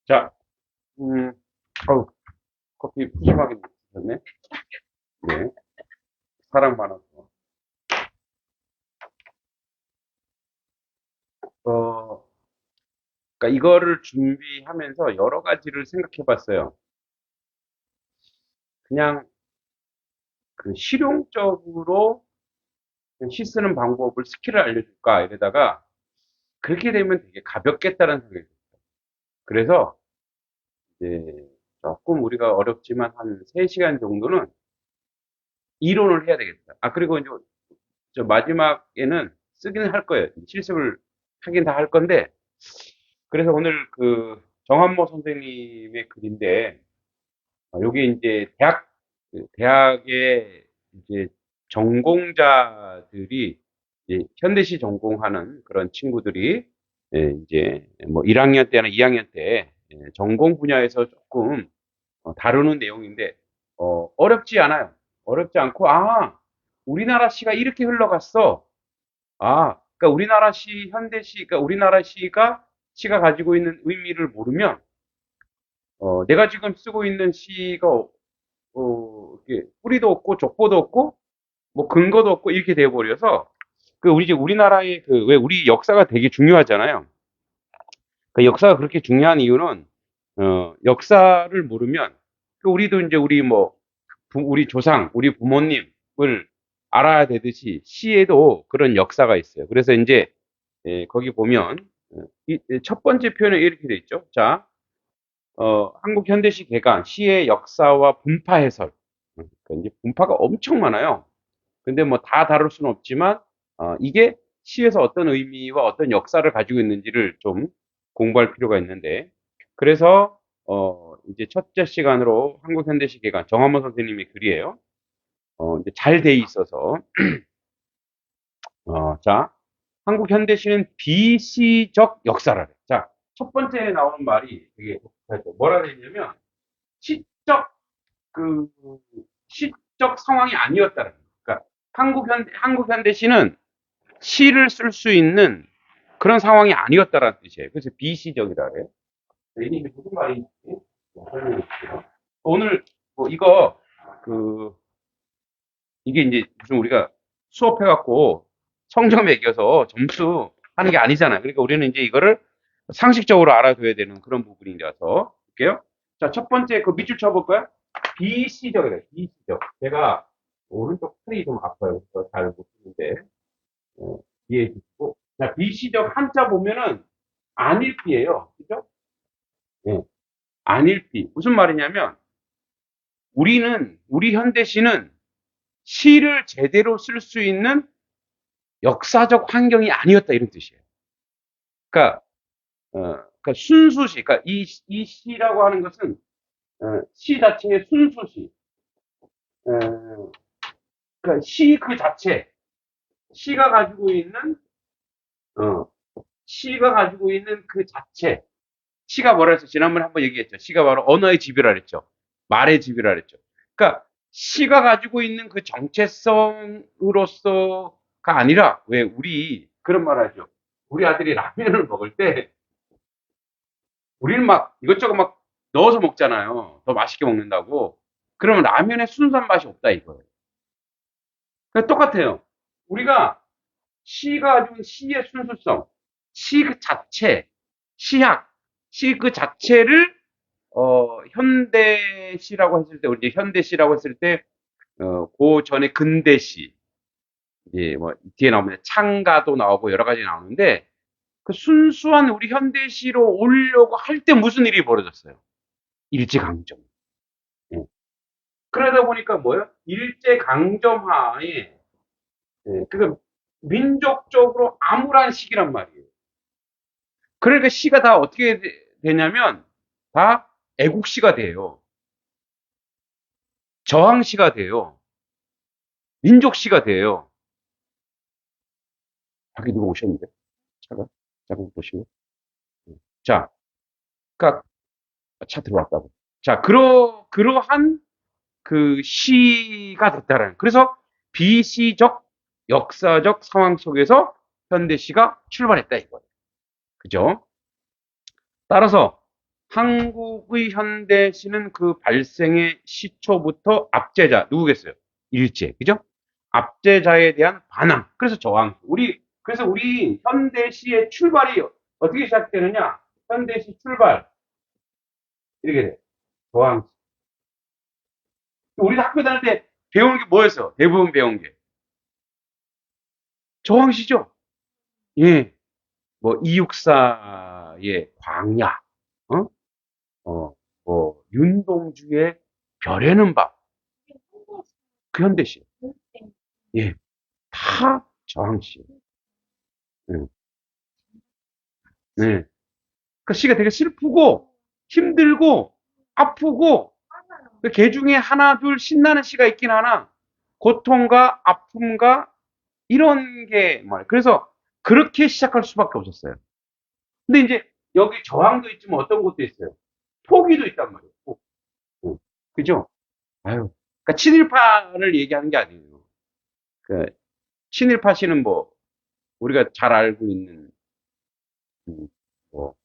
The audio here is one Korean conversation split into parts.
자, 음, 어우, 커피 푸짐하게 드셨네. 네, 사랑 많아서. 어, 그러니까 이거를 준비하면서 여러 가지를 생각해 봤어요. 그냥 그 실용적으로 시 쓰는 방법을 스킬을 알려줄까 이러다가 그렇게 되면 되게 가볍겠다는 생각이 들어요. 그래서 이제 조금 우리가 어렵지만 한 3시간 정도는 이론을 해야 되겠다. 아, 그리고 이제 저 마지막에는 쓰기는 할 거예요. 실습을 하긴 다 할 건데, 그래서 오늘 그 정한모 선생님의 글인데, 여기 이제 대학의 이제 전공자들이 이제 현대시 전공하는 그런 친구들이 이제 뭐 1학년 때나 2학년 때 전공 분야에서 조금 다루는 내용인데 어렵지 않아요. 어렵지 않고 우리나라 시가 이렇게 흘러갔어. 그러니까 우리나라 시, 현대시, 그러니까 우리나라 시가 가지고 있는 의미를 모르면 내가 지금 쓰고 있는 시가 이렇게 뿌리도 없고 족보도 없고 뭐 근거도 없고 이렇게 돼버려서 그 우리 이제 우리나라의 그 왜 우리 역사가 되게 중요하잖아요. 그 역사가 그렇게 중요한 이유는 역사를 모르면 그 우리도 이제 우리 뭐 우리 조상, 우리 부모님을 알아야 되듯이 시에도 그런 역사가 있어요. 그래서 이제 거기 보면 첫 번째 표현에 이렇게 돼 있죠. 자, 한국 현대시 개관, 시의 역사와 분파 해설. 그러니까 이제 분파가 엄청 많아요. 근데 뭐 다 다룰 수는 없지만 이게 시에서 어떤 의미와 어떤 역사를 가지고 있는지를 좀 공부할 필요가 있는데 그래서 이제 첫째 시간으로 한국 현대시 개관 정한모 선생님의 글이에요. 이제 잘 돼 있어서 자 한국 현대시는 비시적 역사라래. 자, 첫 번째에 나오는 말이 되게 독특하죠. 뭐라 되냐면 시적 그 시적 상황이 아니었다는 거예요. 그러니까 한국 현대시는 시를 쓸 수 있는 그런 상황이 아니었다라는 뜻이에요. 그래서 비시적이라 그래요. 이게 무슨 말인지 설명해 줄게요. 오늘 뭐 이거 그 이게 이제 무슨 우리가 수업해갖고 성적 매겨서 점수 하는 게 아니잖아요. 그러니까 우리는 이제 이거를 상식적으로 알아둬야 되는 그런 부분이라서 볼게요. 자, 첫 번째 그 밑줄 쳐볼까요? 비시적이래요. 비시적. 제가 오른쪽 팔이 좀 아파요. 그래서 잘 못 쓰는데 이해해 주시고. 자, 비시적 한자 보면은 안일비예요. 그죠? 예. 안일비. 무슨 말이냐면 우리 현대시는 시를 제대로 쓸 수 있는 역사적 환경이 아니었다 이런 뜻이에요. 그러니까, 그러니까 순수시, 그러니까 이 시라고 하는 것은 시 자체의 순수시, 어, 그러니까 시 그 자체, 시가 가지고 있는 어, 시가 가지고 있는 그 자체, 시가 뭐라 해서 지난번에 한번 얘기했죠. 시가 바로 언어의 집이라 그랬죠. 말의 집이라 그랬죠. 그러니까 시가 가지고 있는 그 정체성으로서가 아니라 왜 우리 그런 말 하죠. 우리 아들이 라면을 먹을 때 우리는 막 이것저것 막 넣어서 먹잖아요. 더 맛있게 먹는다고. 그러면 라면에 순수한 맛이 없다 이거예요. 그러니까 똑같아요. 우리가 시가 가지고 시의 순수성, 시 그 자체, 시학, 시 그 자체를 현대시라고 했을 때, 우리 이제 현대시라고 했을 때, 그 전에 근대시, 이제 뭐 뒤에 나오면 창가도 나오고 여러 가지 나오는데 그 순수한 우리 현대시로 오려고 할 때 무슨 일이 벌어졌어요? 일제강점. 예. 그러다 보니까 뭐예요? 일제강점하에 그러니까 민족적으로 암울한 시기란 말이에요. 그러니까 시가 다 어떻게 되냐면 다 애국시가 돼요. 저항시가 돼요. 민족시가 돼요. 밖에 누가 오셨는데? 차가? 잠깐 보시고. 자, 그러니까 차 들어왔다고. 자, 그러한 그 시가 됐다라는. 그래서 비시적 역사적 상황 속에서 현대시가 출발했다 이거예요. 그죠? 따라서 한국의 현대시는 그 발생의 시초부터 압제자 누구겠어요? 일제, 그죠? 압제자에 대한 반항. 그래서 저항. 그래서 우리 현대시의 출발이 어떻게 시작되느냐? 현대시 출발 이렇게 돼. 저항. 우리 학교 다닐 때 배우는 게 뭐였어? 대부분 배운 게 저항시죠. 예, 뭐 이육사의 광야, 어, 뭐 윤동주의 별에는 밤, 그 현대시. 예, 다 저항시. 예, 예. 그 시가 되게 슬프고 힘들고 아프고 그 중에 하나 둘 신나는 시가 있긴 하나 고통과 아픔과 이런 게 말. 그래서 그렇게 시작할 수밖에 없었어요. 근데 이제 여기 저항도 있지만 어떤 것도 있어요. 포기도 있단 말이에요. 포기. 그죠? 아유. 그러니까 친일파를 얘기하는 게 아니에요. 그 친일파 씨는 뭐 우리가 잘 알고 있는 음, 뭐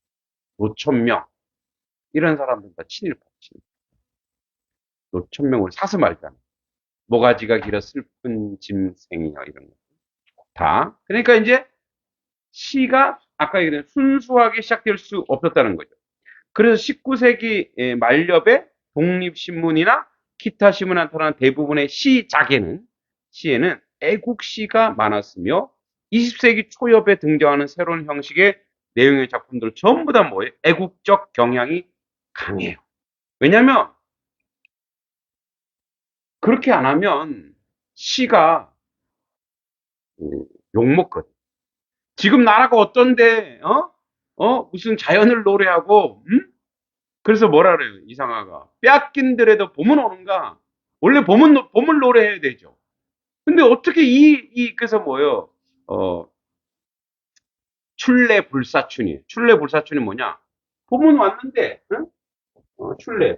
노천명 이런 사람들 다 친일파. 노천명 우리 사슴 알잖아. 모가지가 길어 슬픈 짐승이여 이런 거. 다. 그러니까 이제 시가 아까 얘기한 순수하게 시작될 수 없었다는 거죠. 그래서 19세기 말엽에 독립신문이나 기타 신문에 나타난 대부분의 시에는 애국시가 많았으며 20세기 초엽에 등장하는 새로운 형식의 내용의 작품들 전부 다 뭐예요? 애국적 경향이 강해요. 왜냐하면 그렇게 안 하면 시가 욕먹거든. 지금 나라가 어떤데, 무슨 자연을 노래하고, 그래서 뭐라 그래요, 이상하가. 빼앗긴들에도 봄은 오는가? 원래 봄을 노래해야 되죠. 근데 어떻게 그래서 뭐예요, 어, 출래불사춘이 뭐냐? 봄은 왔는데, 응?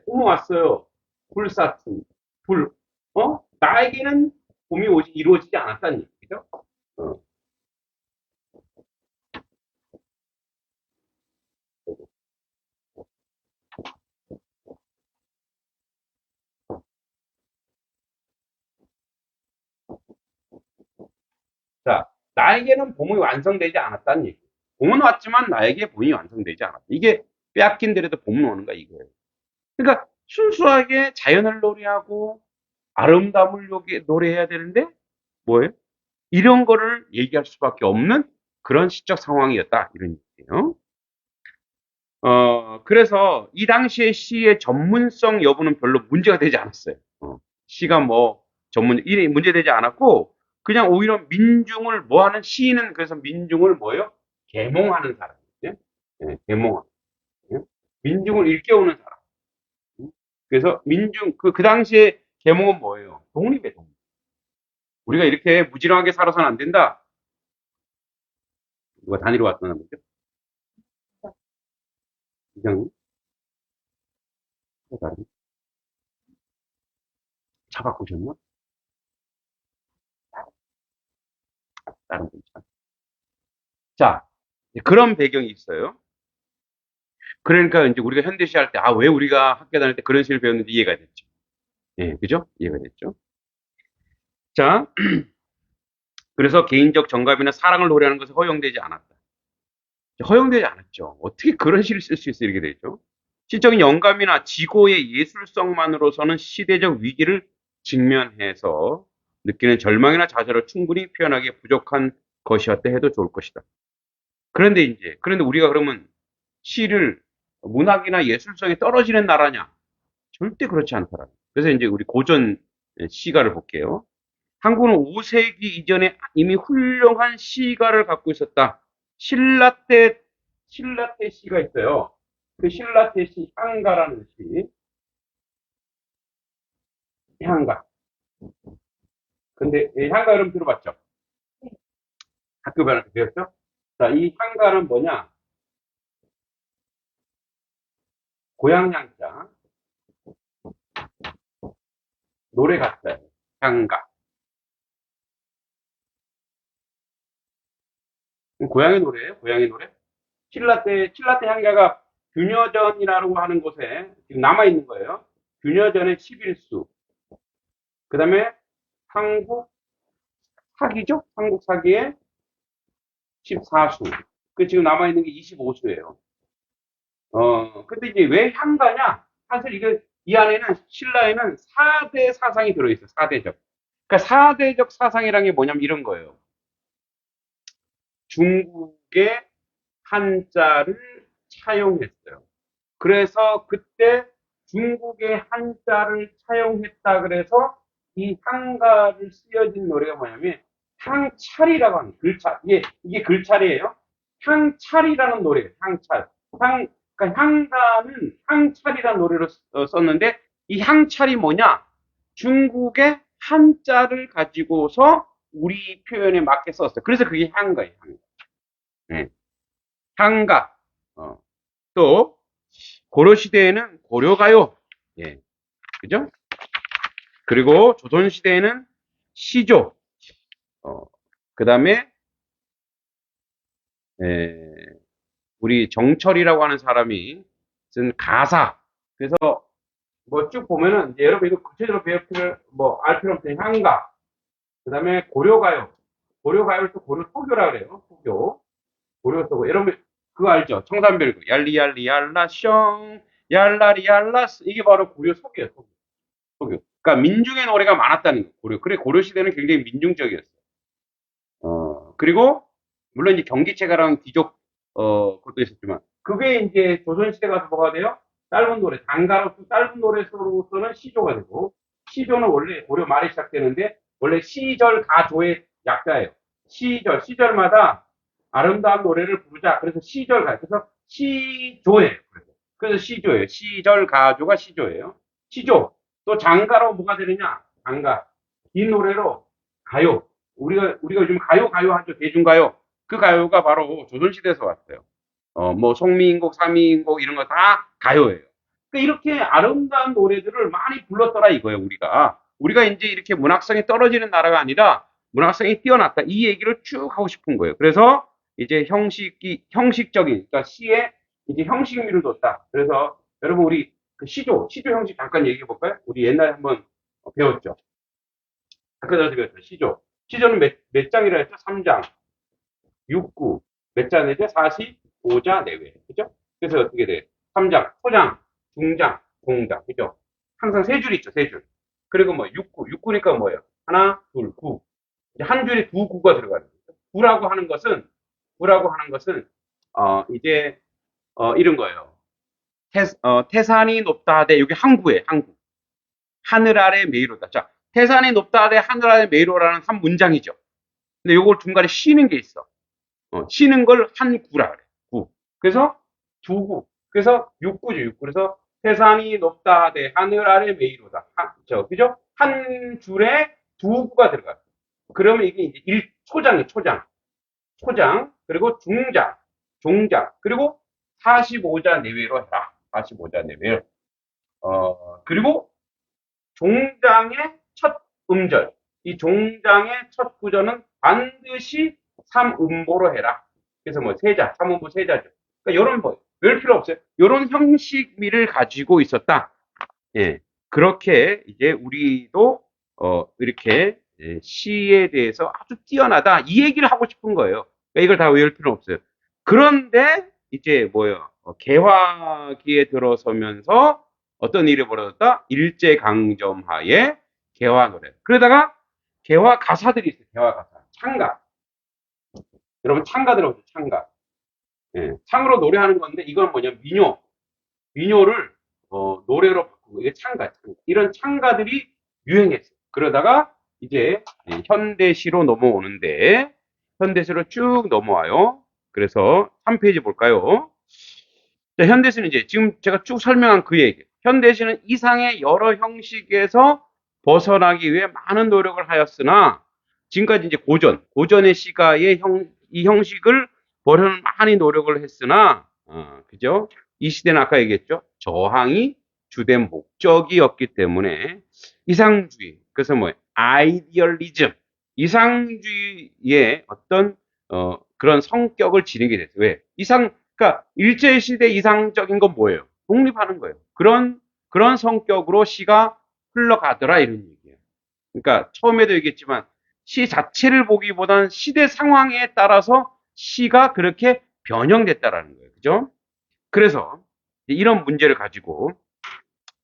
봄은 왔어요. 불사춘. 나에게는 봄이 이루어지지 않았다는 얘기죠. 어. 자, 나에게는 봄이 완성되지 않았다는 얘기. 봄은 왔지만 나에게 봄이 완성되지 않았다. 이게 빼앗긴 데라도 봄은 오는가 이거예요. 그러니까 순수하게 자연을 노래하고 아름다움을 노래해야 되는데 뭐예요? 이런 거를 얘기할 수밖에 없는 그런 시적 상황이었다. 이런 얘기예요. 그래서 이 당시의 시의 전문성 여부는 별로 문제가 되지 않았어요. 시가 뭐 일이 문제되지 않았고 그냥 오히려 민중을 뭐 하는 시인은 그래서 민중을 뭐예요? 계몽하는 사람이죠. 예, 계몽. 예? 민중을 일깨우는 사람. 그래서 그 당시에 계몽은 뭐예요? 독립의 독립. 우리가 이렇게 무지렁하게 살아서는 안 된다. 누가 단위로 왔다는 거죠? 이장님? 다른 차 바꾸셨나? 다른 분 차. 자, 그런 배경이 있어요. 그러니까 이제 우리가 현대시 할 때, 왜 우리가 학교 다닐 때 그런 시를 배웠는지 이해가 됐죠. 예, 그죠? 이해가 됐죠. 자, 그래서 개인적 정감이나 사랑을 노래하는 것은 허용되지 않았다. 허용되지 않았죠. 어떻게 그런 시를 쓸 수 있어 이렇게 되죠. 시적인 영감이나 지고의 예술성만으로서는 시대적 위기를 직면해서 느끼는 절망이나 좌절을 충분히 표현하기에 부족한 것이었다 해도 좋을 것이다. 그런데 우리가 그러면 시를 문학이나 예술성이 떨어지는 나라냐? 절대 그렇지 않더라. 그래서 이제 우리 고전 시가를 볼게요. 한국은 5세기 이전에 이미 훌륭한 시가를 갖고 있었다. 신라태, 신라태 시가 있어요. 그 신라태 시, 향가라는 시. 향가. 근데 이 향가 여러분 들어봤죠? 학교 배웠죠? 자, 이 향가는 뭐냐? 고향 향자. 노래 같아요. 향가. 고양이 노래예요. 고양이 노래. 칠라테 향가가 균여전이라고 하는 곳에 지금 남아있는 거예요. 균여전의 11수. 그 다음에 한국 사기죠? 한국 사기의 14수. 그 지금 남아있는 게 25수예요. 근데 이제 왜 향가냐? 사실 이게, 이 안에는, 신라에는 4대 사상이 들어있어요. 4대적. 그러니까 4대적 사상이라는 게 뭐냐면 이런 거예요. 중국의 한자를 차용했어요. 그래서 그때 중국의 한자를 차용했다 그래서 이 향가를 쓰여진 노래가 뭐냐면 향찰이라고 하는 글찰. 이게 글찰이에요. 향찰이라는 노래예요. 향찰. 그러니까 향가는 향찰이라는 노래로 썼는데 이 향찰이 뭐냐? 중국의 한자를 가지고서 우리 표현에 맞게 썼어요. 그래서 그게 향가예요. 향가. 네. 향가. 또 고려시대에는 고려가요. 예. 그죠? 그리고 조선시대에는 시조. 그 다음에, 우리 정철이라고 하는 사람이 쓴 가사. 그래서 뭐 쭉 보면은, 이제 여러분 이거 구체적으로 알 필요 없으니 향가. 그 다음에 고려가요. 고려가요를 또 고려소교라 그래요. 소교. 고려소교. 여러분 그거 알죠? 청산별구. 얄리얄리 얄라숑. 얄라리 얄라스. 이게 바로 고려소교예요. 소교. 소교. 그러니까 민중의 노래가 많았다는 거. 그래 고려시대는 굉장히 민중적이었어요. 그리고 물론 이제 경기체가랑 귀족 것도 있었지만 그게 이제 조선시대 가서 뭐가 돼요? 짧은 노래, 단가로서 짧은 노래로서는 시조가 되고 시조는 원래 고려 말에 시작되는데 원래 시절 가조의 약자예요. 시절마다 아름다운 노래를 부르자. 그래서 시절가. 그래서 시조예요. 그래서 시조예요. 시절 가조가 시조예요. 시조. 또 장가로 뭐가 되느냐? 장가. 긴 노래로 가요. 우리가 요즘 가요 하죠. 대중가요. 그 가요가 바로 조선시대에서 왔어요. 뭐 송미인곡, 삼미인곡 이런 거 다 가요예요. 그러니까 이렇게 아름다운 노래들을 많이 불렀더라 이거예요, 우리가. 우리가 이제 이렇게 문학성이 떨어지는 나라가 아니라 문학성이 뛰어났다. 이 얘기를 쭉 하고 싶은 거예요. 그래서 이제 형식적인, 그러니까 시에 이제 형식미를 뒀다. 그래서 여러분 우리 그 시조 형식 잠깐 얘기해 볼까요? 우리 옛날에 한번 배웠죠. 학교 다닐 때 배웠죠. 시조는 몇 장이라 했죠? 3장. 6구. 몇 자 내죠? 45자 내외. 그죠? 그래서 어떻게 돼? 3장, 소장, 중장, 공장. 그죠? 항상 세 줄 있죠, 세 줄. 그리고 뭐 6구. 6구니까 뭐예요? 하나, 둘, 구. 이제 한 줄에 두 구가 들어가는 거죠. 구라고 하는 것은, 이제, 이런 거예요. 태산이 높다 하되, 여기 항구예요, 항구. 하늘 아래 메이로다. 자, 태산이 높다 하되 하늘 아래 메이로라는 한 문장이죠. 근데 요걸 중간에 쉬는 게 있어. 쉬는 걸 한 구라 그래. 구. 그래서 두 구. 그래서 육구죠, 육구. 그래서 태산이 높다 하되 하늘 아래 메이로다. 그죠? 한 줄에 두 구가 들어가요. 그러면 이게 이제 초장이에요, 초장. 그리고 중장, 종장. 그리고 45자 내외로 해라. 45자 내외로. 그리고 종장의 첫 음절. 이 종장의 첫 구절은 반드시 3음보로 해라. 그래서 뭐 세자, 3음보 세자죠. 그러니까 이런 뭐, 별 필요 없어요. 이런 형식미를 가지고 있었다. 예. 그렇게 이제 우리도, 이렇게 시에 대해서 아주 뛰어나다. 이 얘기를 하고 싶은 거예요. 그러니까 이걸 다 외울 필요 없어요. 그런데 이제 뭐예요? 개화기에 들어서면서 어떤 일이 벌어졌다? 일제강점하에 개화 노래. 그러다가 개화 가사들이 있어요. 개화 가사. 창가. 여러분 창가 들어보세요. 창가. 예, 창으로 노래하는 건데 이건 뭐냐? 민요를 노래로 바꾸고 이게 창가. 이런 창가들이 유행했어요. 그러다가 이제 현대시로 넘어오는데 현대시로 쭉 넘어와요. 그래서 3페이지 볼까요? 자, 현대시는 이제 지금 제가 쭉 설명한 그 얘기. 현대시는 이상의 여러 형식에서 벗어나기 위해 많은 노력을 하였으나 지금까지 이제 고전의 시가의 이 형식을 버려는 많이 노력을 했으나 그죠? 이 시대는 아까 얘기했죠. 저항이 주된 목적이었기 때문에 이상주의, 그래서 뭐 아이디얼리즘, 이상주의의 어떤 그런 성격을 지니게 됐어요. 왜? 그러니까 일제시대 이상적인 건 뭐예요? 독립하는 거예요. 그런 성격으로 시가 흘러가더라 이런 얘기예요. 그러니까 처음에도 얘기했지만 시 자체를 보기보다는 시대 상황에 따라서 시가 그렇게 변형됐다라는 거예요. 그죠? 그래서 이런 문제를 가지고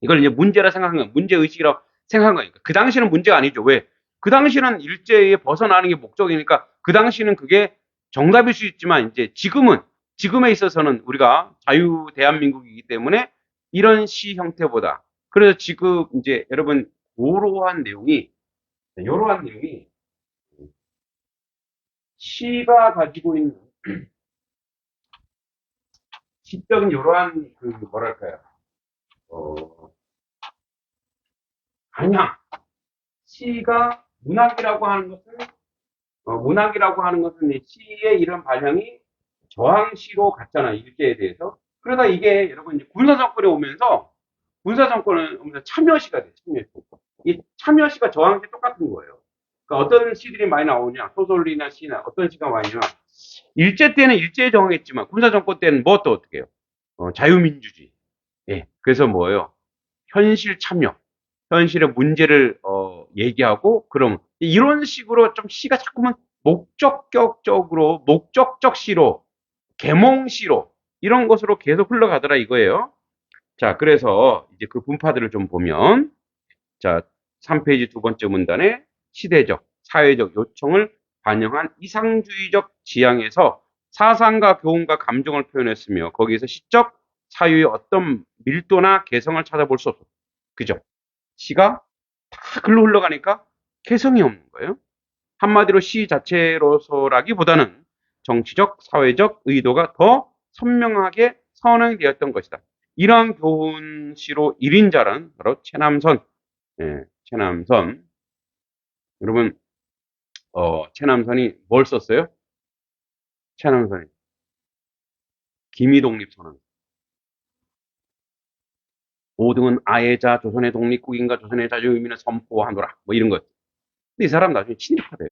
이걸 이제 문제라 생각한 거예요. 문제의식이라고 생각한 거니까. 그 당시는 문제가 아니죠. 왜? 그 당시는 일제에 벗어나는 게 목적이니까 그 당시는 그게 정답일 수 있지만 이제 지금에 있어서는 우리가 자유 대한민국이기 때문에 이런 시 형태보다 그래서 지금 이제 여러분 이러한 내용이 시가 가지고 있는 시적인 이러한 그 뭐랄까요? 어, 방향. 시가 문학이라고 하는 것은 시의 이런 발향이 저항시로 갔잖아요. 일제에 대해서. 그러다 이게 여러분 이제 군사정권에 오면서 참여시가 돼요. 참여시. 이 참여시가 저항시 똑같은 거예요. 그러니까 어떤 시들이 많이 나오냐, 소설이나 시나 어떤 시가 많이 나오냐. 일제 때는 일제에 정했지만 군사정권 때는 뭐 또 어떻게 해요? 자유민주주의. 예. 그래서 뭐예요? 현실 참여. 현실의 문제를 얘기하고 그럼 이런 식으로 좀 시가 자꾸만 목적적 시로 계몽시로 이런 것으로 계속 흘러가더라 이거예요. 자, 그래서 이제 그 분파들을 좀 보면 자, 3페이지 두 번째 문단에 시대적, 사회적 요청을 반영한 이상주의적 지향에서 사상과 교훈과 감정을 표현했으며 거기에서 시적 사유의 어떤 밀도나 개성을 찾아볼 수 없어. 그죠? 시가 다 글로 흘러가니까 개성이 없는 거예요. 한마디로 시 자체로서라기보다는 정치적, 사회적 의도가 더 선명하게 선행되었던 것이다. 이러한 교훈시로 1인자란 바로 최남선. 예, 최남선. 여러분, 최남선이 뭘 썼어요? 최남선이 기미독립선언. 5등은 아예자 조선의 독립국인과 조선의 자주의민을 선포하노라. 뭐 이런 것. 근데 이 사람 나중에 친일파돼요.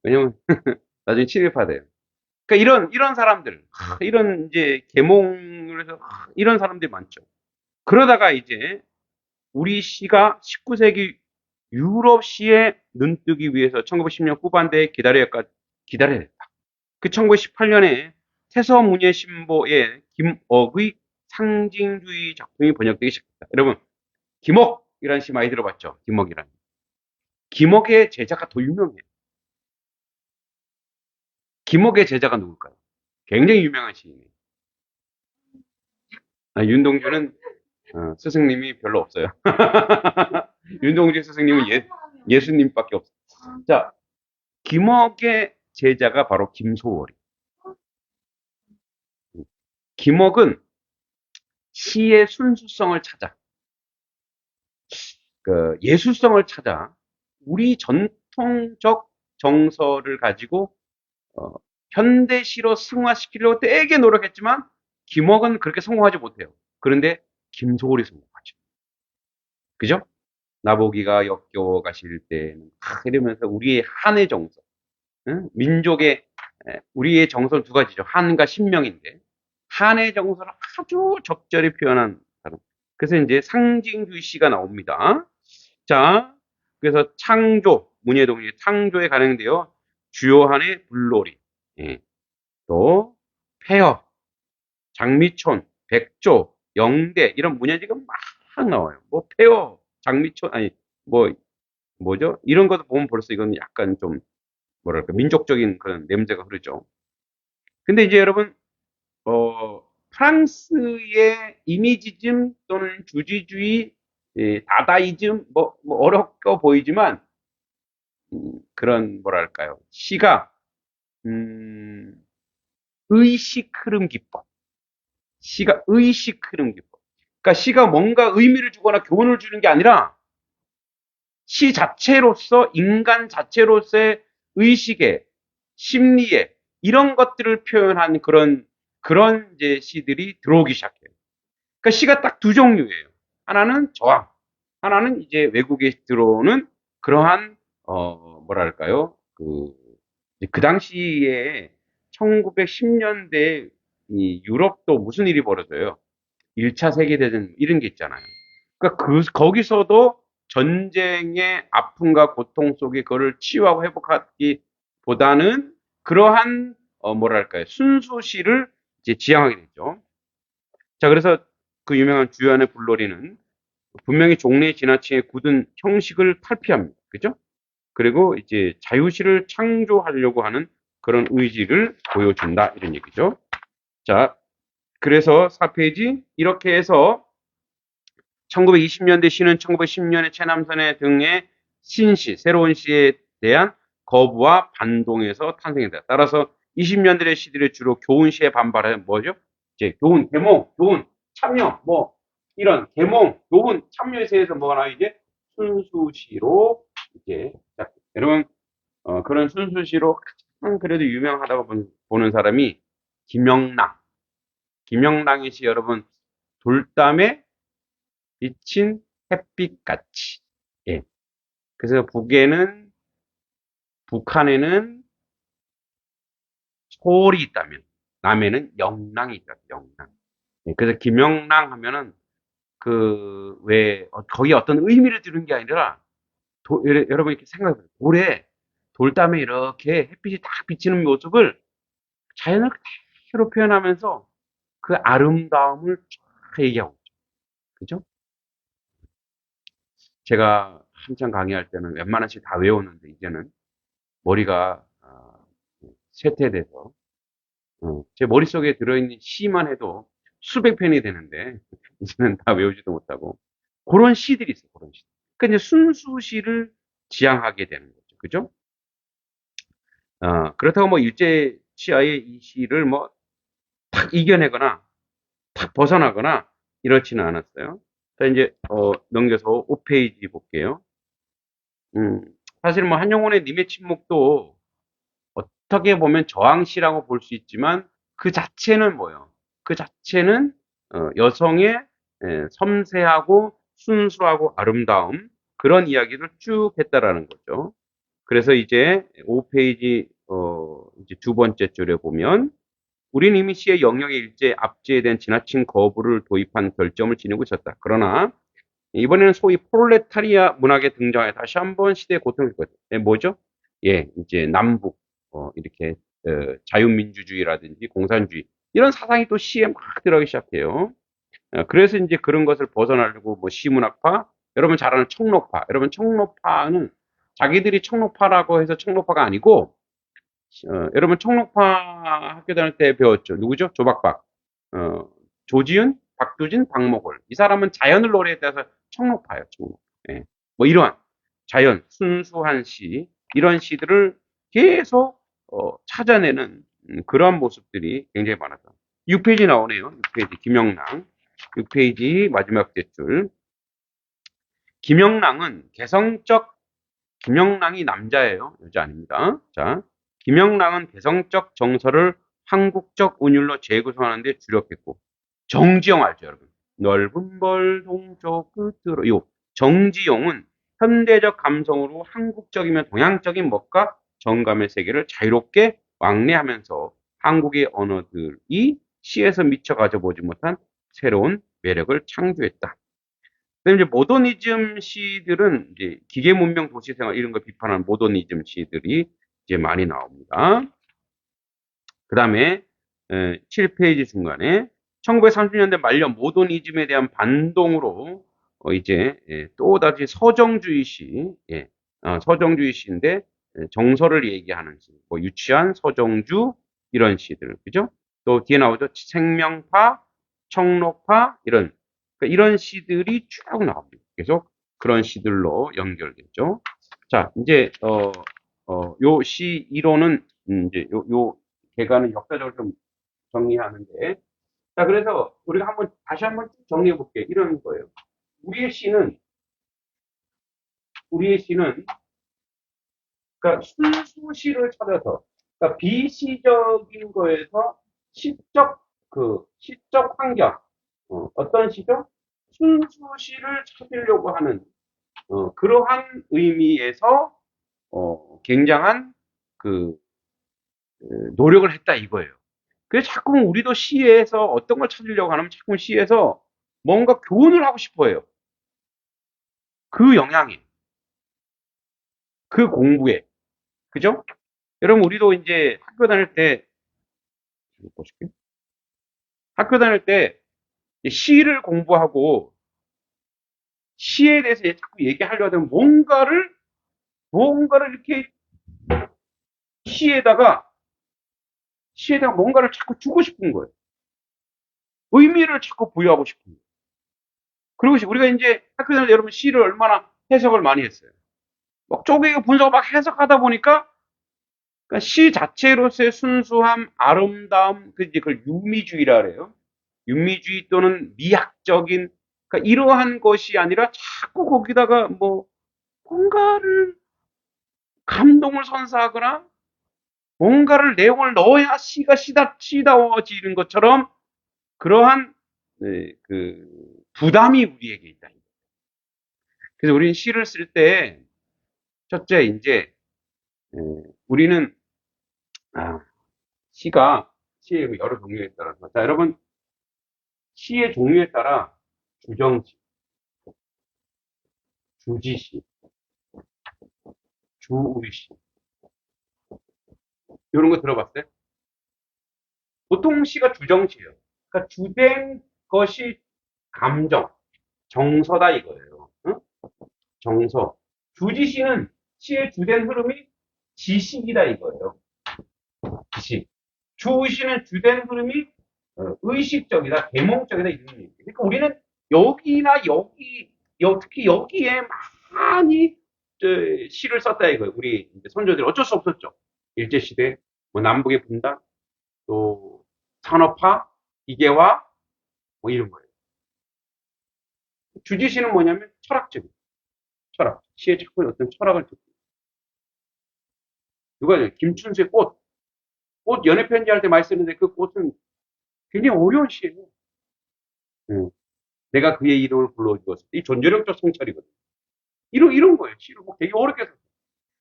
왜냐면 나중에 친일파돼요. 그러니까 이런 사람들, 이런 이제 계몽을 해서 이런 사람들이 많죠. 그러다가 이제 우리 시가 19세기 유럽 시에 눈뜨기 위해서 1910년 후반대에 기다려야 됐다. 그 1918년에 태서문예신보에 김억의 상징주의 작품이 번역되기 시작했다. 여러분, 김억이라는 시 많이 들어봤죠? 김억이라는. 김억의 제자가 더 유명해요. 김억의 제자가 누굴까요? 굉장히 유명한 시인이에요. 윤동주는 스승님이 별로 없어요. 윤동주 스승님은 예수님밖에 없어요. 자, 김억의 제자가 바로 김소월이에요. 김억은 시의 순수성을 찾아, 예술성을 찾아 우리 전통적 정서를 가지고 현대시로 승화시키려고 되게 노력했지만 김억은 그렇게 성공하지 못해요. 그런데 김소월이 성공하죠. 그죠? 나보기가 역겨워 가실 때는 이러면서 우리의 한의 정서, 응? 민족의 우리의 정서는 두 가지죠. 한과 신명인데 한의 정서를 아주 적절히 표현한 사람. 그래서 이제 상징주의 시가 나옵니다. 자, 그래서 문예동의 창조에 관련되어 주요한의 불놀이, 예. 또 폐허, 장미촌, 백조, 영대 이런 문예지가 막 나와요. 뭐 폐허, 장미촌 아니 뭐 뭐죠? 이런 것도 보면 벌써 이건 약간 좀 뭐랄까 민족적인 그런 냄새가 흐르죠. 근데 이제 여러분 프랑스의 이미지즘 또는 주지주의, 다다이즘 뭐 어렵고 보이지만 그런 뭐랄까요 시가 음, 의식 흐름 기법, 시가 의식 흐름 기법. 그러니까 시가 뭔가 의미를 주거나 교훈을 주는 게 아니라 시 자체로서 인간 자체로서의 의식에 심리에 이런 것들을 표현한 그런 그런 이제 시들이 들어오기 시작해요. 그러니까 시가 딱 두 종류예요. 하나는 저항, 하나는 이제 외국에 들어오는 그러한 뭐랄까요? 그 당시에 1910년대 이 유럽도 무슨 일이 벌어져요? 1차 세계대전 이런 게 있잖아요. 그러니까 거기서도 전쟁의 아픔과 고통 속에 그걸 치유하고 회복하기보다는 그러한 뭐랄까요? 순수시를 이제 지향하게 됐죠. 자, 그래서 그 유명한 주연의 불놀이는 분명히 종래 지나치게 굳은 형식을 탈피합니다. 그죠? 그리고 이제 자유시를 창조하려고 하는 그런 의지를 보여준다. 이런 얘기죠. 자, 그래서 4페이지 이렇게 해서 1920년대 시는 1910년의 최남선의 등의 신시, 새로운 시에 대한 거부와 반동에서 탄생했다. 따라서 20년대의 시들이 주로 교훈시에 반발하는 뭐죠? 이제 교훈, 계몽, 교훈, 참여, 뭐 이런 계몽, 교훈, 참여에 대해서 뭐가 나와 이제 순수시로 이제 여러분 그런 순수시로 가장 그래도 유명하다고 보는 사람이 김영랑. 김영랑의 시 여러분 돌담에 비친 햇빛같이. 예. 그래서 북한에는 소홀이 있다면, 남에는 영랑이 있다. 영랑. 예. 그래서 김영랑 하면은 거기에 어떤 의미를 두는 게 아니라, 여러분 이렇게 생각해보세요. 돌담에 이렇게 햇빛이 딱 비치는 모습을 자연을 그대로 표현하면서 그 아름다움을 쫙 얘기하고 있죠. 그죠? 제가 한창 강의할 때는 웬만한 시 다 외웠는데, 이제는 머리가 쇠퇴돼서 제 머릿속에 들어있는 시만 해도 수백 편이 되는데 이제는 다 외우지도 못하고 그런 시들이 있어요. 그런 시. 그러니까 이제 순수시를 지향하게 되는 거죠. 그죠? 그렇다고 뭐 일제 치하의 이 시를 뭐 탁 이겨내거나 탁 벗어나거나 이렇지는 않았어요. 자, 이제 넘겨서 5페이지 볼게요. 음, 사실 뭐 한영원의 님의 침묵도 어떻게 보면 저항시라고 볼 수 있지만 그 자체는 뭐예요? 그 자체는 여성의 섬세하고 순수하고 아름다움 그런 이야기를 쭉 했다라는 거죠. 그래서 이제 5페이지 이제 두 번째 줄에 보면 우리는 이미 시의 영역의 일제 압제에 대한 지나친 거부를 도입한 결점을 지니고 있었다. 그러나 이번에는 소위 프롤레타리아 문학에 등장해 다시 한번 시대의 고통을 겪었다. 뭐죠? 예, 이제 남북 이렇게 자유민주주의라든지 공산주의 이런 사상이 또 시에 막 들어가기 시작해요. 그래서 이제 그런 것을 벗어나려고 뭐 시문학파, 여러분 잘 아는 청록파, 여러분 청록파는 자기들이 청록파라고 해서 청록파가 아니고 여러분 청록파 학교 다닐 때 배웠죠. 누구죠? 조박박. 어, 조지은, 박두진, 박목월. 이 사람은 자연을 노래해서 청록파예요. 청록. 예. 뭐 이러한 자연, 순수한 시 이런 시들을 계속 찾아내는 그러한 모습들이 굉장히 많았다. 6페이지 나오네요. 6페이지 김영랑. 6페이지 마지막 대줄. 김영랑이 남자예요. 여자 아닙니다. 자, 김영랑은 개성적 정서를 한국적 운율로 재구성하는 데 주력했고, 정지용 알죠, 여러분? 넓은 벌 동쪽 끝으로. 정지용은 현대적 감성으로 한국적이며 동양적인 멋과 정감의 세계를 자유롭게 왕래하면서 한국의 언어들이 시에서 미처 가져보지 못한 새로운 매력을 창조했다. 그다음에 이제 모더니즘 시들은 이제 기계 문명 도시 생활 이런 걸 비판하는 모더니즘 시들이 이제 많이 나옵니다. 그다음에 7페이지 중간에 1930년대 말년 모더니즘에 대한 반동으로 이제 또다시 서정주의시, 서정주의시인데 정서를 얘기하는 시, 뭐 유치한 서정주 이런 시들, 그죠? 또 뒤에 나오죠. 생명파, 청록파 이런 그러니까 이런 시들이 쭉 나옵니다. 계속 그런 시들로 연결됐죠. 자, 이제 요 시 이론은 이제 요 개관은 역사적으로 좀 정리하는데, 자, 그래서 우리가 다시 한번 정리해 볼게요. 이런 거예요. 우리의 시는, 우리의 시는, 그러니까 순수시를 찾아서, 그러니까 비시적인 거에서 시적 그 시적 환경, 어떤 시죠? 순수시를 찾으려고 하는 그러한 의미에서 굉장한 그 노력을 했다 이거예요. 그래서 자꾸 우리도 시에서 어떤 걸 찾으려고 하면 자꾸 시에서 뭔가 교훈을 하고 싶어 해요. 그 영향에, 그 공부에. 그죠? 여러분, 우리도 이제 학교 다닐 때, 학교 다닐 때 시를 공부하고 시에 대해서 자꾸 얘기하려고 하면 뭔가를 이렇게 시에다가, 시에다가 뭔가를 자꾸 주고 싶은 거예요. 의미를 자꾸 부여하고 싶은 거예요. 그리고 우리가 이제 학교 다닐 때 여러분 시를 얼마나 해석을 많이 했어요. 막 쪼개고 분석을 막 해석하다 보니까 그러니까 시 자체로서의 순수함, 아름다움, 그 이제 그걸 유미주의라 그래요. 유미주의 또는 미학적인 그러니까 이러한 것이 아니라 자꾸 거기다가 뭐 뭔가를 감동을 선사하거나 뭔가를 내용을 넣어야 시가 시다워지는 것처럼 그러한 그 부담이 우리에게 있다. 그래서 우리는 시를 쓸 때 첫째 이제 우리는 아, 시의 여러 종류에 따라서 자 여러분 시의 종류에 따라 주정시, 주지시, 주의시 이런 거 들어봤어요? 보통 시가 주정시예요. 그러니까 주된 것이 감정, 정서다 이거예요. 응? 정서. 주지시는 시의 주된 흐름이 지식이다 이거예요. 지식. 주의시는 주된 흐름이 의식적이다, 계몽적이다 이런 얘기예요. 그러니까 우리는 여기나 특히 여기에 많이 시를 썼다 이거예요. 우리 선조들이 어쩔 수 없었죠. 일제시대, 뭐 남북의 분단, 또 산업화, 기계화, 뭐 이런 거예요. 주지시는 뭐냐면 철학적인 철학. 시에 자꾸 어떤 철학을 듣고. 누가 김춘수의 꽃 연애 편지할 때 많이 쓰는데 그 꽃은 굉장히 어려운 시예요. 응. 내가 그의 이름을 불러주었을 때 이 존재력적 성찰이거든. 이런 거예요. 시를 뭐 되게 어렵게 썼어요.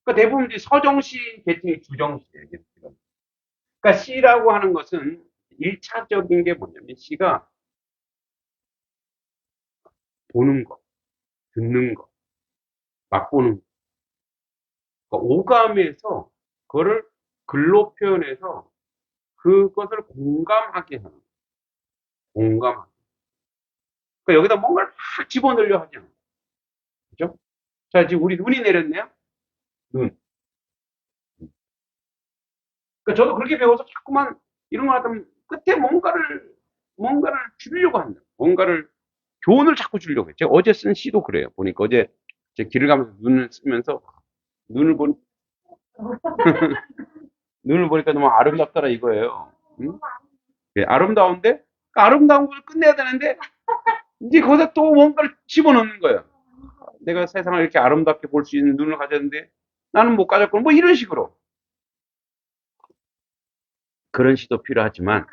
그러니까 대부분 이제 서정시 계층이 주정시예요. 그러니까 시라고 하는 것은 1차적인 게 뭐냐면 시가 보는 것, 듣는 것, 맛보는 것. 그러니까 오감에서 그거를 글로 표현해서 그것을 공감하게 하는 거예요. 공감하게. 그러니까 여기다 뭔가를 막 집어넣으려 하지 않아요. 그죠? 자, 지금 우리 눈이 내렸네요? 눈. 그러니까 저도 그렇게 배워서 자꾸만 이런 거 하다 보면 끝에 뭔가를 주려고 한다. 뭔가를 교훈을 자꾸 주려고 해요. 제가 어제 쓴 시도 그래요. 보니까 어제 제 길을 가면서 눈을 쓰면서 눈을 본 눈을 보니까 너무 아름답더라 이거예요. 응? 예, 아름다운데 그 아름다운 걸 끝내야 되는데 이제 거기서 또 뭔가를 집어넣는 거예요. 내가 세상을 이렇게 아름답게 볼 수 있는 눈을 가졌는데 나는 못 가졌고 뭐 이런 식으로 그런 시도 필요하지만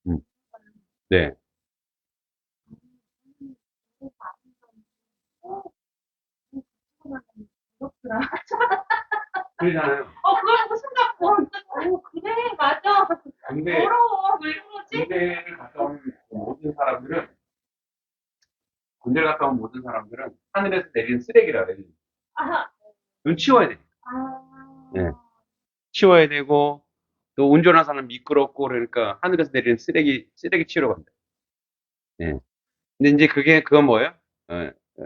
음, 네 그러잖아요. 그럼 무슨 작품? 그래, 맞아. 근데 어려워. 왜 그러지? 군대를 갔다 온 모든 사람들은 군대를 갔다 온 모든 사람들은 하늘에서 내리는 쓰레기라 그래요. 아, 눈 치워야 돼. 아, 예. 치워야 되고 또 운전하는 사람 미끄럽고 그러니까 하늘에서 내리는 쓰레기 치우러 간다. 예. 근데 이제 그건 뭐예요?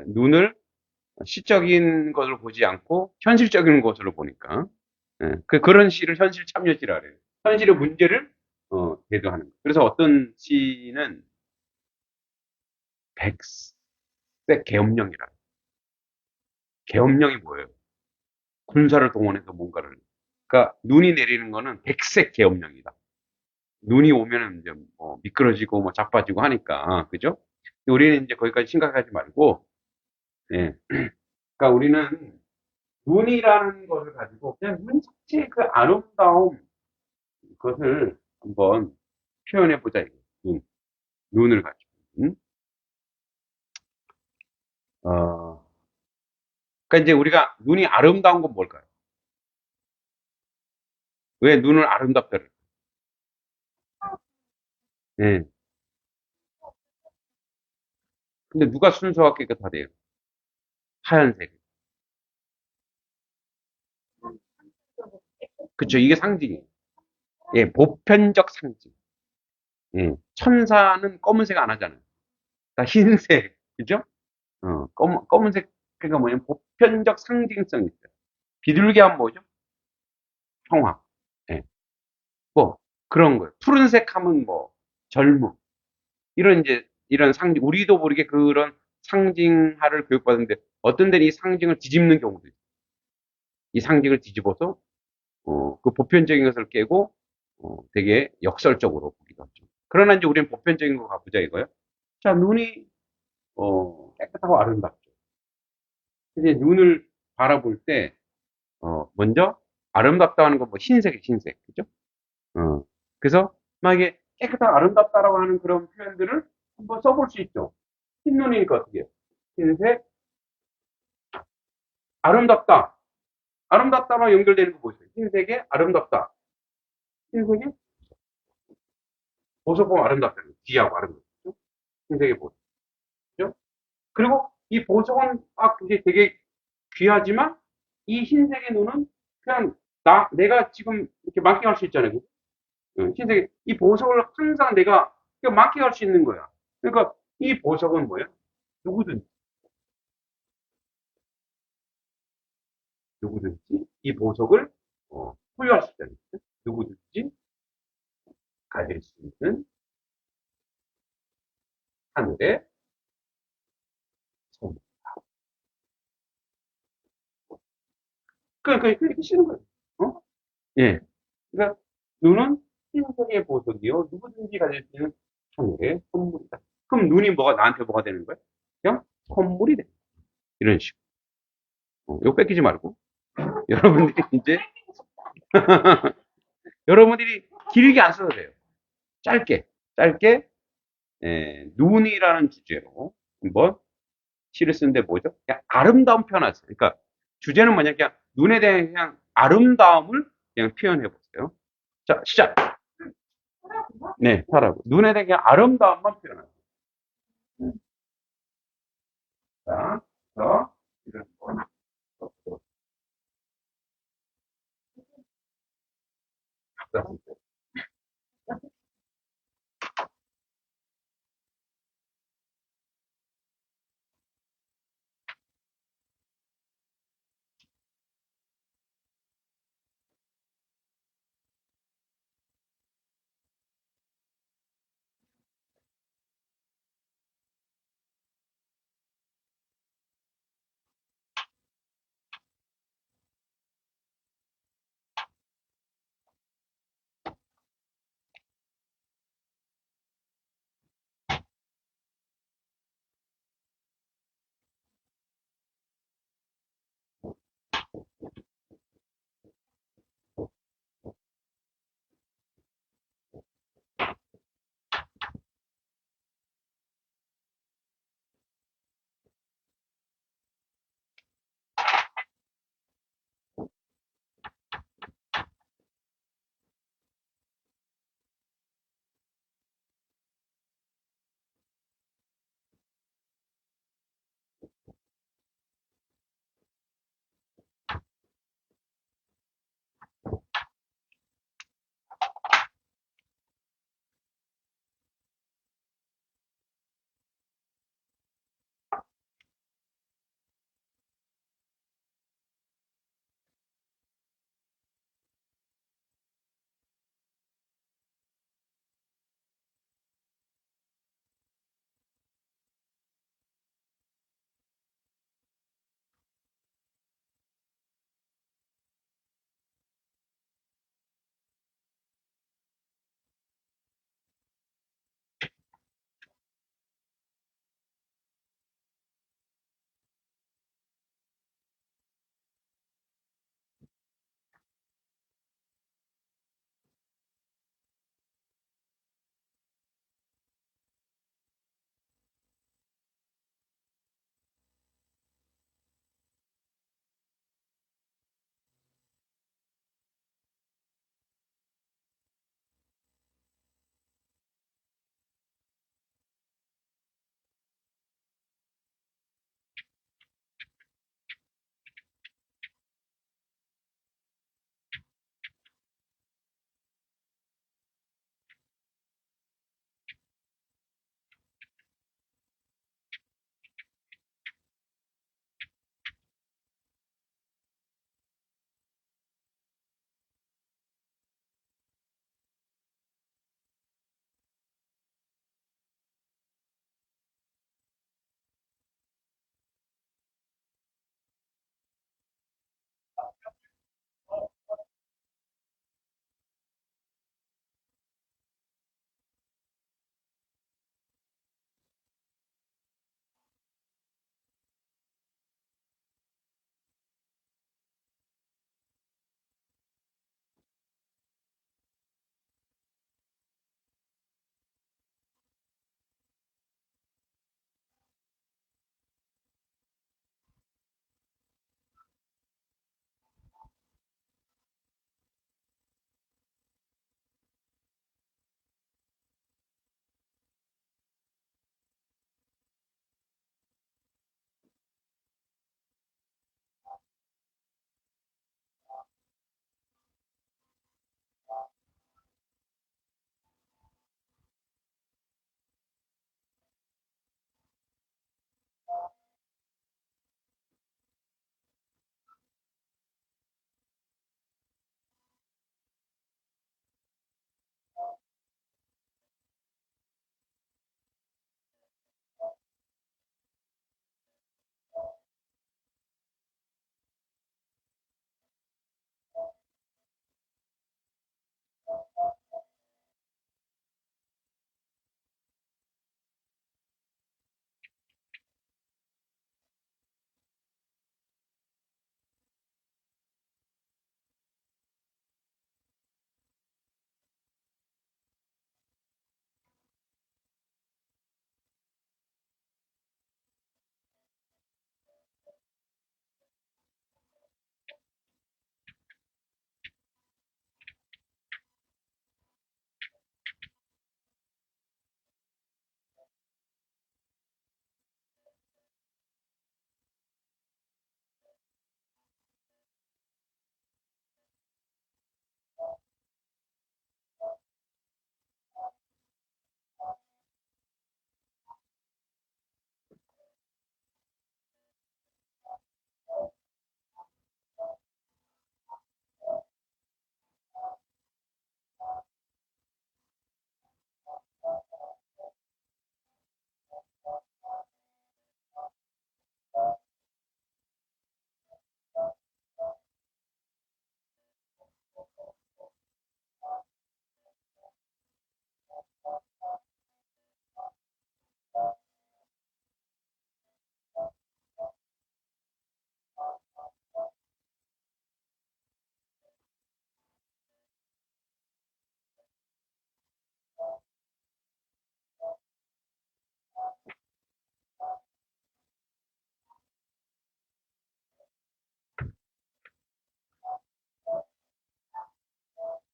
눈을 시적인 것을 보지 않고 현실적인 것으로 보니까 그런 시를 현실 참여시라 그래요. 현실의 문제를 대두하는 거. 그래서 어떤 시는 백색 계엄령이라. 계엄령이 뭐예요? 군사를 동원해서 뭔가를. 그러니까 눈이 내리는 거는 백색 계엄령이다. 눈이 오면은 이제 뭐 미끄러지고 뭐 자빠지고 하니까 그죠? 우리는 이제 거기까지 심각하지 말고 예. 그러니까 우리는 눈이라는 것을 가지고 그냥 눈 자체의 그 아름다움 그것을 한번 표현해보자, 이거. 눈을 가지고. 그러니까 이제 우리가 눈이 아름다운 건 뭘까요? 왜 눈을 아름답다 그럴까요? 예. 근데 누가 순서가 깨끗하대요? 하얀색. 그쵸, 이게 상징이에요. 예, 보편적 상징. 예. 천사는 검은색 안 하잖아요. 다 흰색. 그죠? 검은색, 그러니까 뭐냐면 보편적 상징성이 있어요. 비둘기 하면 뭐죠? 평화. 예. 뭐, 그런 거예요. 푸른색 하면 뭐, 젊음. 이런 이제, 이런 상징, 우리도 모르게 그런 상징화를 교육받는데, 어떤 데는 이 상징을 뒤집는 경우도 있어요. 이 상징을 뒤집어서, 그 보편적인 것을 깨고, 되게 역설적으로 보기도 하죠. 그러나 이제 우리는 보편적인 거 가보자 이거예요. 자, 눈이, 깨끗하고 아름답죠. 이제 눈을 바라볼 때, 먼저 아름답다는 건 뭐 흰색이 흰색, 그죠? 그래서 만약에 깨끗하고 아름답다라고 하는 그런 표현들을 한번 써볼 수 있죠. 흰눈이니까 어떻게 해요? 흰색, 아름답다. 아름답다와 연결되는 거 보세요. 흰색에 아름답다. 흰색에 보석 보면 아름답다. 귀하고 아름답죠. 흰색의 보석. 그죠? 그리고 이 보석은 그게 되게 귀하지만 이 흰색의 눈은 그냥 내가 지금 이렇게 만끽할 수 있잖아요. 흰색, 이 보석을 항상 내가 만끽할 수 있는 거야. 그러니까 이 보석은 뭐야? 누구든지, 누구든지 이 보석을 소유할 수 있다는 거죠. 누구든지 가질 수 있는 하늘의 선물. 그러니까 이렇게 쓰는 거예요. 어? 예. 그러니까 눈은 흰색의 보석이요. 누구든지 가질 수 있는 하늘의 선물이다. 그럼 눈이 나한테 뭐가 되는 거야? 그냥 선물이 돼. 이런 식으로. 이거 뺏기지 말고. 여러분들이 이제, 여러분들이 길게 안 써도 돼요. 짧게, 짧게, 눈이라는 주제로 한번 시를 쓰는데 뭐죠? 그냥 아름다운 표현하세요. 그러니까 주제는 뭐냐? 그냥 눈에 대한 그냥 아름다움을 그냥 표현해 보세요. 자, 시작. 네, 하라고. 눈에 대한 그냥 아름다움만 표현하세요. 자, 이런 거.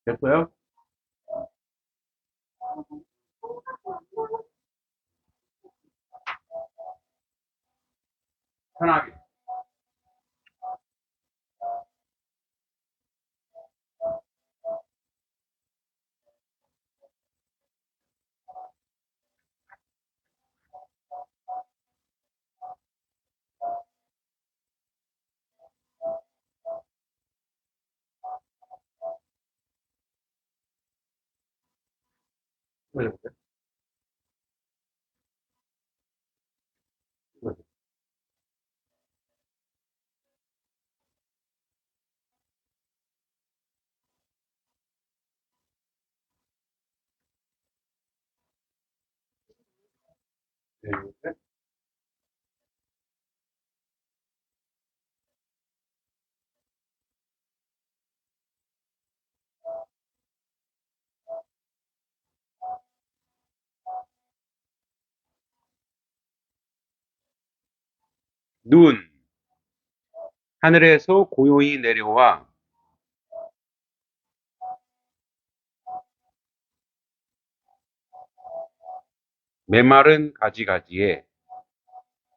됐어요? 편하게. 해볼게요. 눈, 하늘에서 고요히 내려와 메마른 가지가지에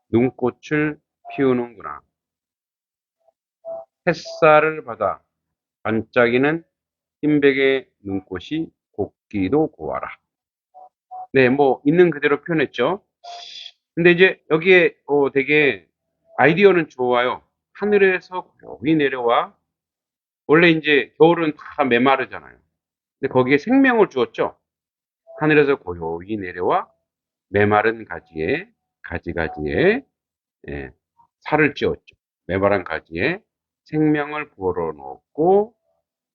눈꽃을 피우는구나. 햇살을 받아 반짝이는 흰백의 눈꽃이 곱기도 고와라. 네, 뭐 있는 그대로 표현했죠. 근데 이제 여기에 되게 아이디어는 좋아요. 하늘에서 고요히 내려와. 원래 이제 겨울은 다 메마르잖아요. 근데 거기에 생명을 주었죠. 하늘에서 고요히 내려와 메마른 가지가지에 예, 살을 찌웠죠. 메마른 가지에 생명을 불어넣고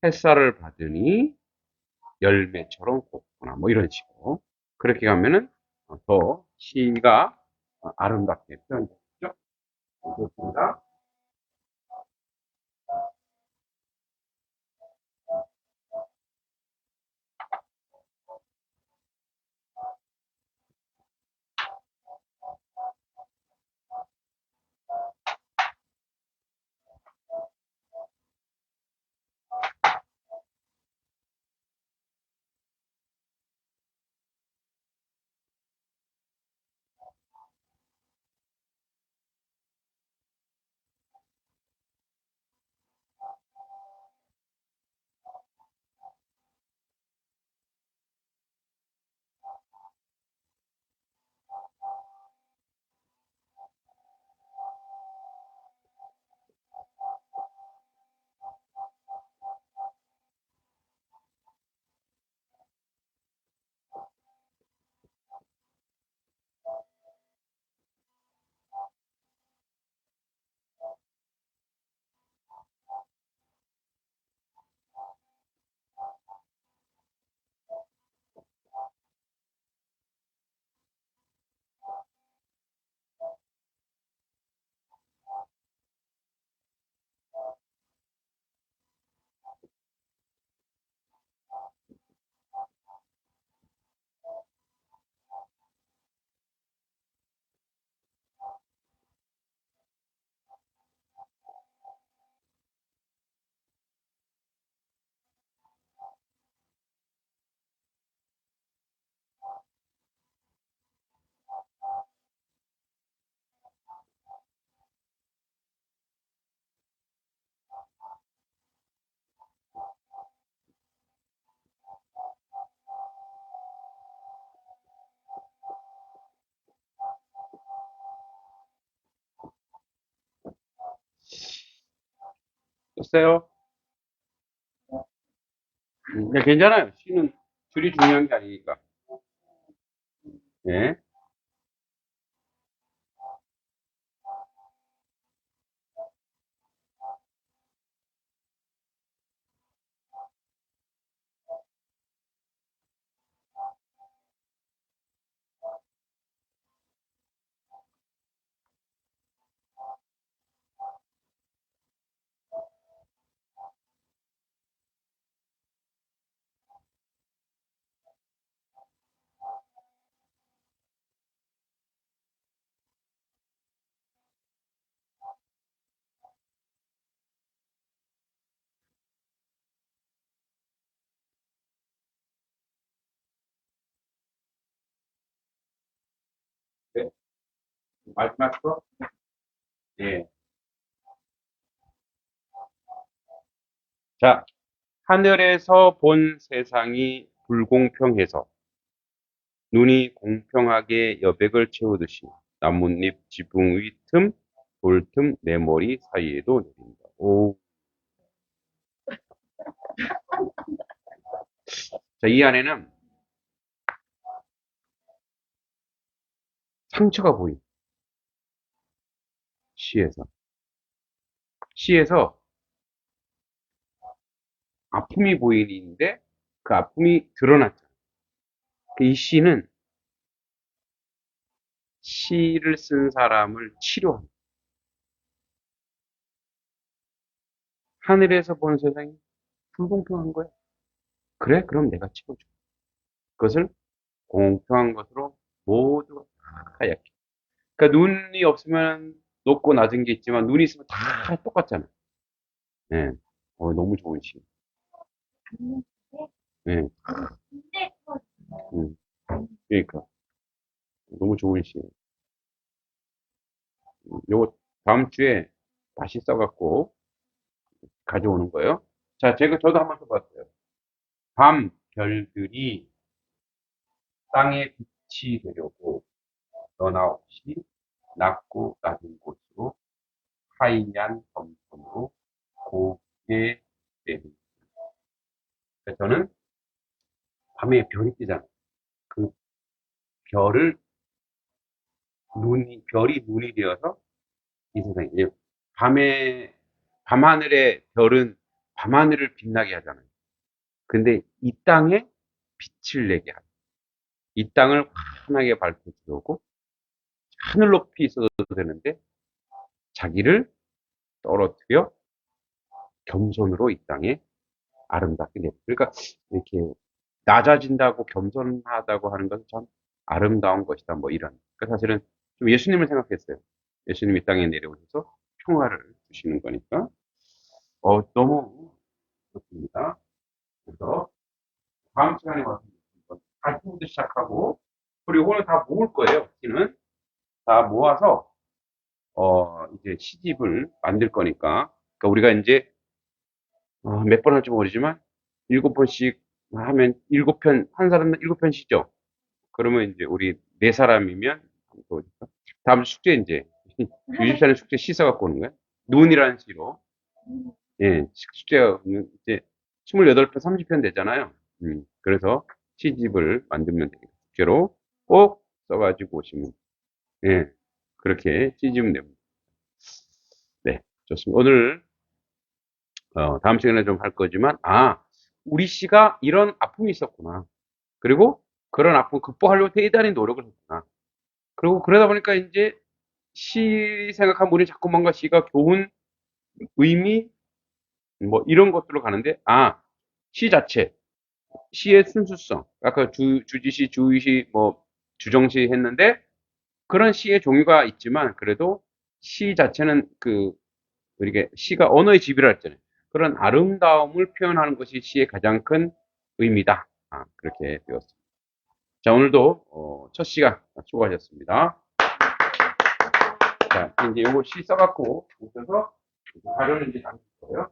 햇살을 받으니 열매처럼 곱구나. 뭐 이런 식으로. 그렇게 가면은 더 시가 아름답게 표현되죠. 좋습니다. 됐어요? 네, 괜찮아요. 시는 줄이 중요한 게 아니니까. 네. 마지막 거? 예. 자, 하늘에서 본 세상이 불공평해서 눈이 공평하게 여백을 채우듯이 나뭇잎 지붕 위 틈, 돌틈 내 머리 사이에도 내린다. 오. 자, 이 안에는 상처가 보인 시에서. 시에서 아픔이 보이는데 그 아픔이 드러났잖아. 이 시는 시를 쓴 사람을 치료한다. 하늘에서 본 세상이 불공평한 거야. 그래? 그럼 내가 치워줘. 그것을 공평한 것으로 모두가 다 하얗게. 그러니까 눈이 없으면 높고 낮은 게 있지만 눈이 있으면 다 똑같잖아. 예. 너무 좋은 시. 예. 근데 그거 그러니까 너무 좋은 시. 요거 다음 주에 다시 써갖고 가져오는 거예요. 자, 저도 한번 써봤어요. 밤 별들이 땅에 빛이 되려고 너나 없이 낮고 낮은 곳으로 하얀 점선으로 곱게 내린다. 그래서 저는 밤에 별이 뜨잖아요. 그 별을 별이 눈이 되어서 이 세상에 밤하늘의 별은 밤하늘을 빛나게 하잖아요. 근데 이 땅에 빛을 내게 하죠. 이 땅을 환하게 밝혀주려고 하늘 높이 있어도 되는데 자기를 떨어뜨려 겸손으로 이 땅에 아름답게 내려. 그러니까 이렇게 낮아진다고 겸손하다고 하는 것은 참 아름다운 것이다. 뭐 이런. 그러니까 사실은 좀 예수님을 생각했어요. 예수님이 이 땅에 내려오셔서 평화를 주시는 거니까. 너무 좋습니다. 그래서 다음 시간에 와서 다시부터 시작하고 그리고 오늘 다 모을 거예요. 시는 다 모아서 이제 시집을 만들 거니까. 그러니까 우리가 이제 몇 번 할지 모르지만 7번씩 하면 7편, 한 사람은 7편 시죠. 그러면 이제 우리 4사람이면 다음 숙제 이제 유집사는 숙제 시 써갖고 오는 거야. 눈이라는 시로. 예, 숙제가 이제 28편, 30편 되잖아요. 그래서 시집을 만들면 되겠다. 숙제로 꼭 써가지고 오시면, 예, 그렇게 시집은 됩니다. 네, 좋습니다. 오늘, 다음 시간에 좀 할 거지만, 우리 씨가 이런 아픔이 있었구나. 그리고 그런 아픔을 극복하려고 대단히 노력을 했구나. 그리고 그러다 보니까 이제 시 생각하면 우리 자꾸 뭔가 시가 교훈, 의미, 뭐 이런 것들로 가는데, 시 자체, 시의 순수성. 아까 주지시, 주의시, 뭐 주정시 했는데 그런 시의 종류가 있지만 그래도 시 자체는 이렇게 시가 언어의 집이라 했잖아요. 그런 아름다움을 표현하는 것이 시의 가장 큰 의미다. 그렇게 배웠습니다. 자, 오늘도 첫 시간 수고하셨습니다. 자, 이제 요거 시 써갖고 오셔서 자료는 이제 남길 거예요.